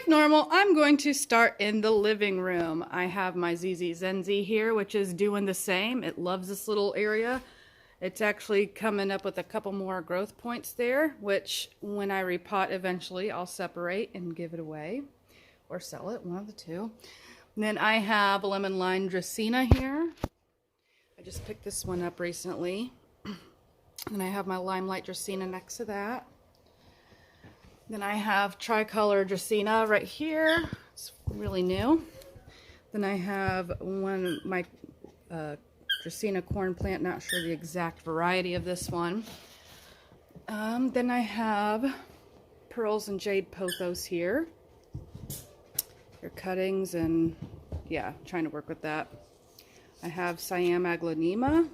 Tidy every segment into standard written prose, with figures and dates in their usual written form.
Like normal, I'm going to start in the living room. I have my ZZ Zenzi here, which is doing the same. It loves this little area. It's actually coming up with a couple more growth points there, which when I repot eventually, I'll separate and give it away or sell it, one of the two. And then I have a lemon lime Dracaena here. I just picked this one up recently. And I have my limelight Dracaena next to that. Then I have tricolor Dracaena right here. It's really new. Then I have my Dracaena corn plant, not sure the exact variety of this one. Then I have pearls and jade pothos here. They're cuttings and yeah, trying to work with that. I have Siam aglaonema,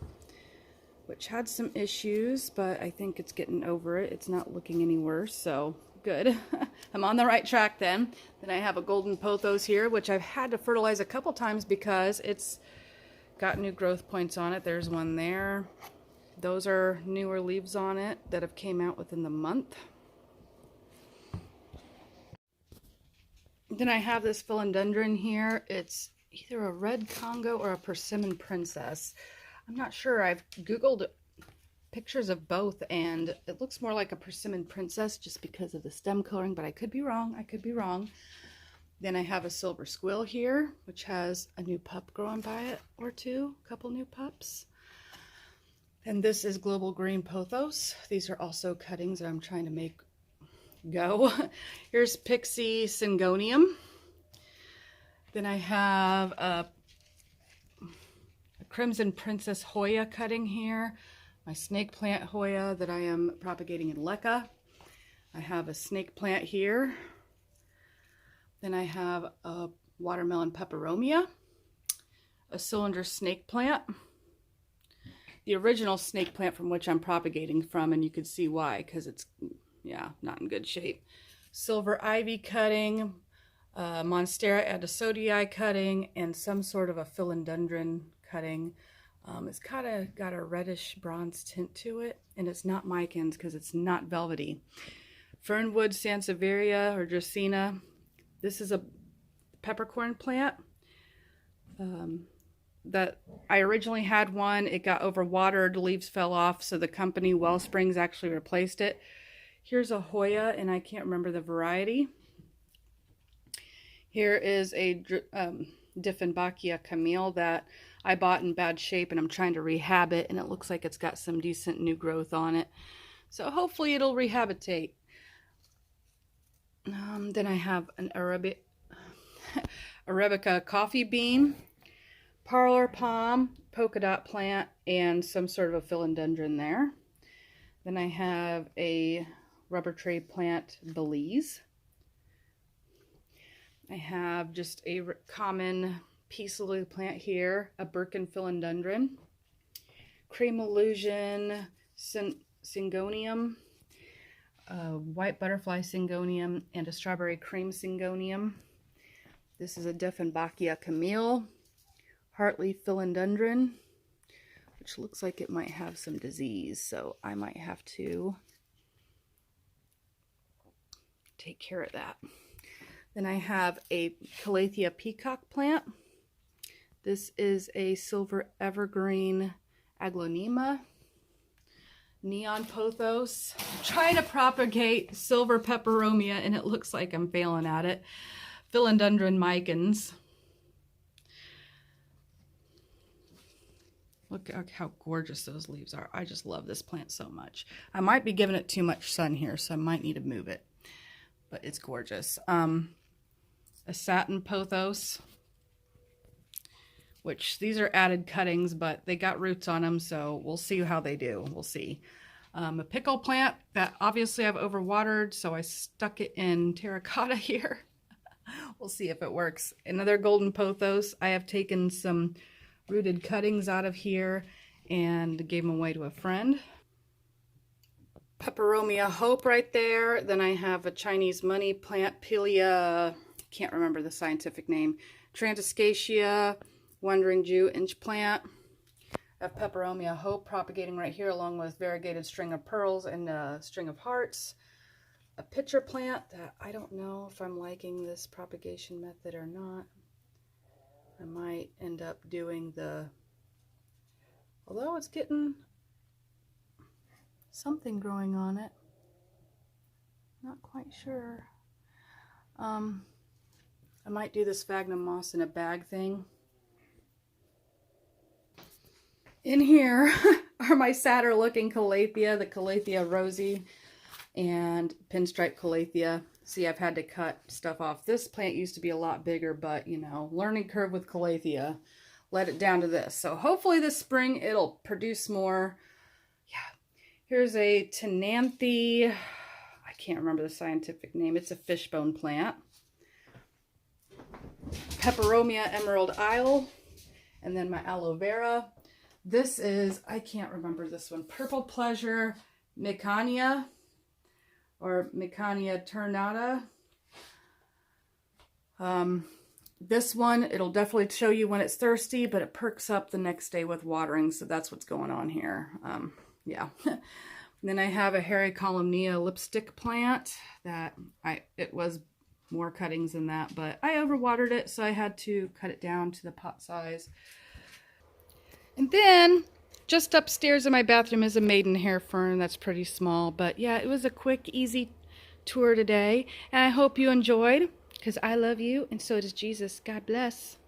which had some issues, but I think it's getting over it. It's not looking any worse, so good. I'm on the right track then. Then I have a golden pothos here, which I've had to fertilize a couple times because it's got new growth points on it. There's one there. Those are newer leaves on it that have came out within the month. Then I have this philodendron here. It's either a red Congo or a persimmon princess. I'm not sure. I've Googled pictures of both and it looks more like a persimmon princess just because of the stem coloring, but I could be wrong. I could be wrong. Then I have a silver squill here, which has a new pup growing by it or two, a couple new pups. And this is global green pothos. These are also cuttings that I'm trying to make go. Here's pixie syngonium. Then I have a crimson princess Hoya cutting here. My snake plant Hoya that I am propagating in leca. I have a snake plant here. Then I have a watermelon peperomia, a cylinder snake plant, the original snake plant from which I'm propagating from, and you can see why, because it's, yeah, not in good shape. Silver ivy cutting, Monstera adisodii cutting, and some sort of a philodendron cutting. It's kind of got a reddish bronze tint to it, and it's not micans because it's not velvety. Fernwood sansevieria or Dracaena. This is a peppercorn plant that I originally had one. It got overwatered, leaves fell off, so the company Wellsprings actually replaced it. Here's a Hoya, and I can't remember the variety. Here is a Dieffenbachia Camille that I bought in bad shape, and I'm trying to rehab it, and it looks like it's got some decent new growth on it. So hopefully it'll rehabilitate. Then I have an Arabica coffee bean, parlor palm, polka dot plant, and some sort of a philodendron there. Then I have a rubber tree plant, Belize. I have just a common peace lily plant here, a Birkin philodendron, cream illusion syngonium, a white butterfly syngonium, and a strawberry cream syngonium. This is a Dieffenbachia Camille, Hartley philodendron, which looks like it might have some disease, so I might have to take care of that. Then I have a Calathea peacock plant. This is a silver evergreen aglaonema, neon pothos. I'm trying to propagate silver peperomia and it looks like I'm failing at it. Philodendron micans. Look how gorgeous those leaves are. I just love this plant so much. I might be giving it too much sun here, so I might need to move it. But it's gorgeous. A satin pothos, which these are added cuttings, but they got roots on them, so we'll see how they do. We'll see. A pickle plant that obviously I've overwatered, so I stuck it in terracotta here. We'll see if it works. Another golden pothos. I have taken some rooted cuttings out of here and gave them away to a friend. Peperomia Hope right there. Then I have a Chinese money plant, Pilia, can't remember the scientific name, Transcasia, Wandering Jew inch plant. I have Peperomia Hope propagating right here along with variegated string of pearls and a string of hearts. a pitcher plant that I don't know if I'm liking this propagation method or not. I might end up doing although it's getting something growing on it. Not quite sure. I might do this sphagnum moss in a bag thing. In here are my sadder looking calathea, the Calathea rosy and pinstripe calathea. See, I've had to cut stuff off. This plant used to be a lot bigger, but you know, learning curve with calathea, let it down to this. So hopefully this spring it'll produce more. Yeah, here's a Tenanthe, I can't remember the scientific name. It's a fishbone plant. Peperomia Emerald Isle, and then my aloe vera. This is, I can't remember this one, Purple Pleasure Micania, or Micania ternata. This one, it'll definitely show you when it's thirsty, but it perks up the next day with watering, so that's what's going on here. Yeah. Then I have a Hairy Columnea lipstick plant that it was more cuttings than that, but I overwatered it, so I had to cut it down to the pot size. And then just upstairs in my bathroom is a maidenhair fern that's pretty small, but yeah, it was a quick, easy tour today, and I hope you enjoyed, because I love you and so does Jesus. God bless.